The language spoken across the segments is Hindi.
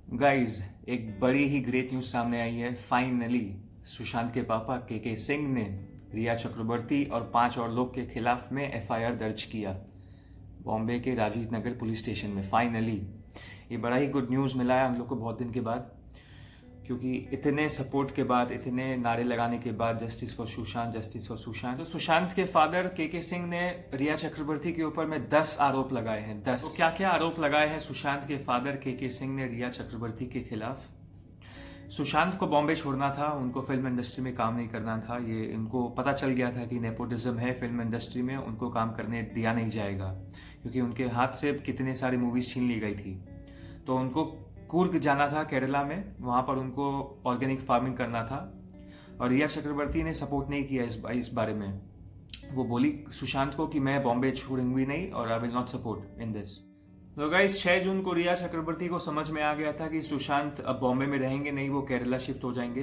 गाइज, एक बड़ी ही ग्रेट न्यूज सामने आई है। फाइनली सुशांत के पापा के सिंह ने रिया चक्रवर्ती और 5 और लोग के खिलाफ में एफआईआर दर्ज किया बॉम्बे के राजीव नगर पुलिस स्टेशन में। फाइनली ये बड़ा ही गुड न्यूज़ मिला है हम लोग को बहुत दिन के बाद, क्योंकि इतने सपोर्ट के बाद, इतने नारे लगाने के बाद, justice for Sushant, justice for Sushant. तो सुशांत के फादर के सिंह ने रिया चक्रवर्ती के ऊपर में 10 आरोप लगाए हैं। 10। तो क्या क्या आरोप लगाए हैं सुशांत के फादर के सिंह ने रिया चक्रवर्ती के खिलाफ? सुशांत को बॉम्बे छोड़ना था, उनको फिल्म इंडस्ट्री में काम नहीं करना था। ये इनको पता चल गया था कि नेपोटिज्म है फिल्म इंडस्ट्री में, उनको काम करने दिया नहीं जाएगा, क्योंकि उनके हाथ से कितने सारी मूवीज छीन ली गई थी। तो उनको कूर्ग जाना था केरला में, वहाँ पर उनको ऑर्गेनिक फार्मिंग करना था। और रिया चक्रवर्ती ने सपोर्ट नहीं किया इस बारे में। वो बोली सुशांत को कि मैं बॉम्बे छोड़ूंगी नहीं और I will not support in this. तो गाइस, 6 जून को रिया चक्रवर्ती को समझ में आ गया था कि सुशांत अब बॉम्बे में रहेंगे नहीं, वो केरला शिफ्ट हो जाएंगे।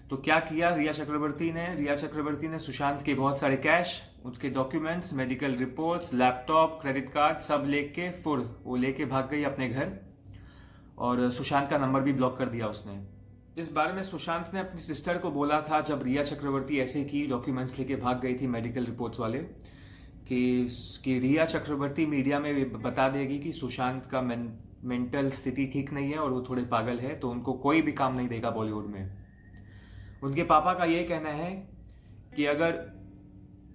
तो क्या किया रिया चक्रवर्ती ने सुशांत के बहुत सारे कैश, उसके documents, medical reports, laptop, credit card सब लेके वो लेके भाग गई अपने घर। और सुशांत का नंबर भी ब्लॉक कर दिया उसने। इस बारे में सुशांत ने अपनी सिस्टर को बोला था जब रिया चक्रवर्ती ऐसे की डॉक्यूमेंट्स लेके भाग गई थी मेडिकल रिपोर्ट्स वाले, कि रिया चक्रवर्ती मीडिया में बता देगी कि सुशांत का मेंटल स्थिति ठीक नहीं है और वो थोड़े पागल है, तो उनको कोई भी काम नहीं देगा बॉलीवुड में। उनके पापा का ये कहना है कि अगर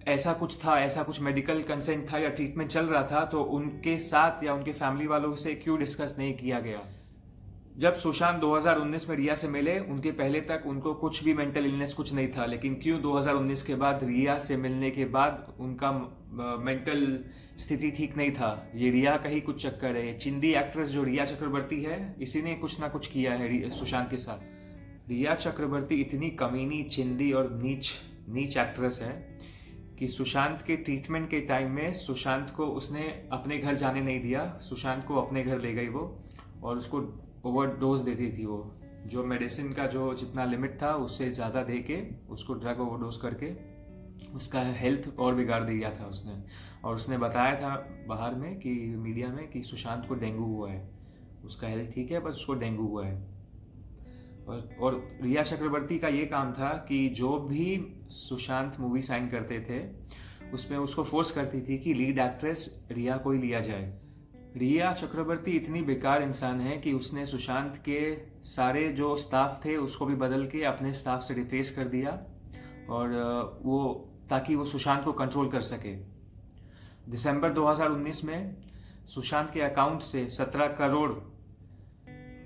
ऐसा कुछ था, ऐसा कुछ मेडिकल कंसेंट था या ट्रीटमेंट चल रहा था, तो उनके साथ या उनके फैमिली वालों से क्यों डिस्कस नहीं किया गया। जब सुशांत 2019 में रिया से मिले, उनके पहले तक उनको कुछ भी मेंटल इलनेस कुछ नहीं था, लेकिन क्यों 2019 के बाद रिया से मिलने के बाद उनका मेंटल स्थिति ठीक नहीं था। ये रिया का ही कुछ चक्कर है। चिंदी एक्ट्रेस जो रिया चक्रवर्ती है, इसी ने कुछ ना कुछ किया है सुशांत के साथ। रिया चक्रवर्ती इतनी कमीनी, चिंदी और नीच एक्ट्रेस है कि सुशांत के ट्रीटमेंट के टाइम में सुशांत को उसने अपने घर जाने नहीं दिया। सुशांत को अपने घर ले गई वो, और उसको ओवरडोज देती थी। वो जो मेडिसिन का जो जितना लिमिट था उससे ज़्यादा दे के उसको ड्रग ओवरडोज करके उसका हेल्थ और बिगाड़ दिया था उसने। और उसने बताया था बाहर में कि मीडिया में कि सुशांत को डेंगू हुआ है, उसका हेल्थ ठीक है बस उसको डेंगू हुआ है। और रिया चक्रवर्ती का ये काम था कि जो भी सुशांत मूवी साइन करते थे उसमें उसको फोर्स करती थी कि लीड एक्ट्रेस रिया को ही लिया जाए। रिया चक्रवर्ती इतनी बेकार इंसान है कि उसने सुशांत के सारे जो स्टाफ थे उसको भी बदल के अपने स्टाफ से रिप्लेस कर दिया, और वो ताकि वो सुशांत को कंट्रोल कर सके। दिसंबर 2019 में सुशांत के अकाउंट से 17 करोड़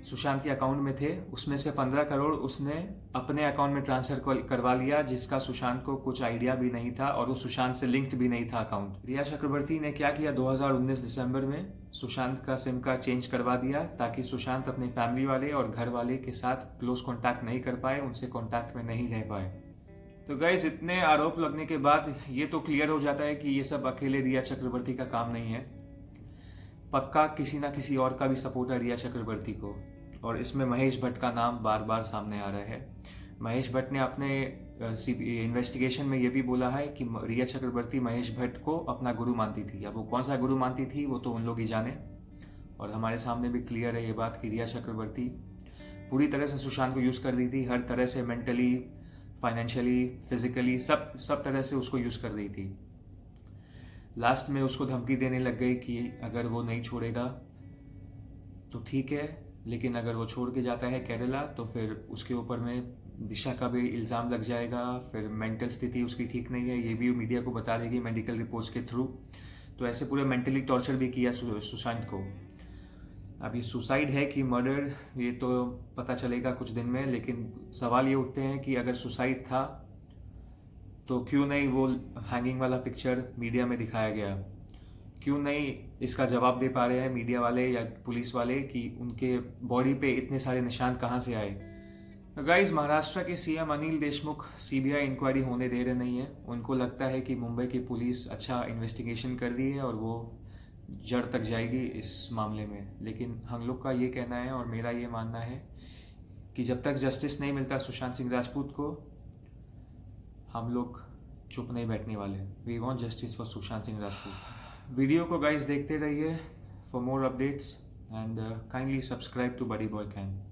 सुशांत के अकाउंट में थे, उसमें से 15 करोड़ उसने अपने अकाउंट में ट्रांसफर करवा लिया, जिसका सुशांत को कुछ आइडिया भी नहीं था और वो सुशांत से लिंक्ड भी नहीं था अकाउंट। रिया चक्रवर्ती ने क्या किया, 2019 दिसंबर में सुशांत का सिम कार्ड चेंज करवा दिया ताकि सुशांत अपने फैमिली वाले और घर वाले के साथ क्लोज कॉन्टैक्ट नहीं कर पाए, उनसे कॉन्टैक्ट में नहीं रह पाए। तो गाइस, इतने आरोप लगने के बाद ये तो क्लियर हो जाता है कि ये सब अकेले रिया चक्रवर्ती का काम नहीं है। पक्का किसी ना किसी और का भी सपोर्ट है रिया चक्रवर्ती को, और इसमें महेश भट्ट का नाम बार बार सामने आ रहा है। महेश भट्ट ने अपने इन्वेस्टिगेशन में ये भी बोला है कि रिया चक्रवर्ती महेश भट्ट को अपना गुरु मानती थी। अब वो कौन सा गुरु मानती थी वो तो उन लोग ही जाने, और हमारे सामने भी क्लियर है ये बात कि रिया चक्रवर्ती पूरी तरह से सुशांत को यूज़ कर दी थी, हर तरह से, मेंटली, फाइनेंशियली, फिजिकली, सब तरह से उसको यूज़ कर दी थी। लास्ट में उसको धमकी देने लग गई कि अगर वो नहीं छोड़ेगा तो ठीक है, लेकिन अगर वो छोड़ के जाता है केरला तो फिर उसके ऊपर में दिशा का भी इल्ज़ाम लग जाएगा, फिर मेंटल स्थिति उसकी ठीक नहीं है ये भी मीडिया को बता देगी मेडिकल रिपोर्ट्स के थ्रू। तो ऐसे पूरे मेंटली टॉर्चर भी किया सुशांत को। अब ये सुसाइड है कि मर्डर, ये तो पता चलेगा कुछ दिन में, लेकिन सवाल ये उठते हैं कि अगर सुसाइड था तो क्यों नहीं वो हैंगिंग वाला पिक्चर मीडिया में दिखाया गया, क्यों नहीं इसका जवाब दे पा रहे हैं मीडिया वाले या पुलिस वाले कि उनके बॉडी पे इतने सारे निशान कहाँ से आए। गाइस, महाराष्ट्र के CM Anil Deshmukh CBI inquiry होने दे रहे नहीं है। उनको लगता है कि मुंबई की पुलिस अच्छा इन्वेस्टिगेशन कर रही है और वो जड़ तक जाएगी इस मामले में। लेकिन हम लोग का ये कहना है और मेरा ये मानना है कि जब तक जस्टिस नहीं मिलता सुशांत सिंह राजपूत को, हम लोग चुप नहीं बैठने वाले। We want justice for Sushant Singh Rajput. Video को गाइस देखते रहिए for more updates. and kindly subscribe to Buddy Boy Can.